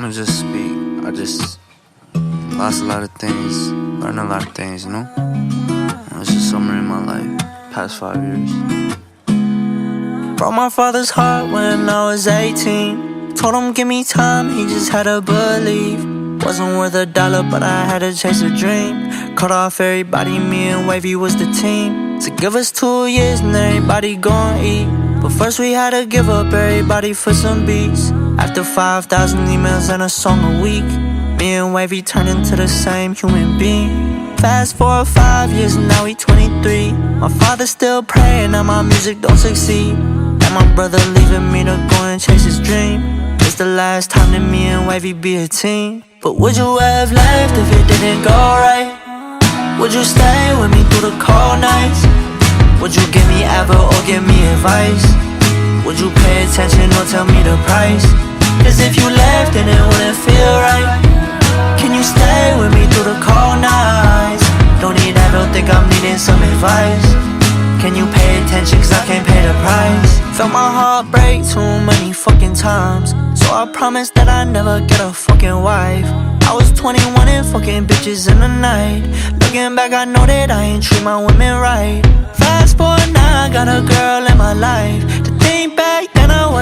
I'ma just speak. I just lost a lot of things, learned a lot of things, you know? It's just summary of my life, past 5 years. Broke my father's heart when I was 18. Told him give me time, he just had to believe. Wasn't worth a dollar, but I had to chase a dream. Cut off everybody, me and Wavy was the team. So give us 2 years and everybody gon' eat. But first we had to give up everybody for some beats. After 5,000 emails and a song a week, me and Wavy turned into the same human being. Fast forward 5 years and now we 23. My father's still praying that my music don't succeed, and my brother leaving me to go and chase his dream. It's the last time that me and Wavy be a team. But would you have left if it didn't go right? Would you stay with me through the cold nights? Would you give me ever or give me advice? Would you pay attention or tell me the price? Cause if you left then it wouldn't feel right. Can you stay with me through the cold nights? Don't need that, don't think I'm needing some advice. Can you pay attention cause I can't pay the price? Felt my heart break too many fucking times, so I promised that I'd never get a fucking wife. I was 21 and fucking bitches in the night. Looking back I know that I ain't treat my women right. Fast forward now I got a girl in my life. To think back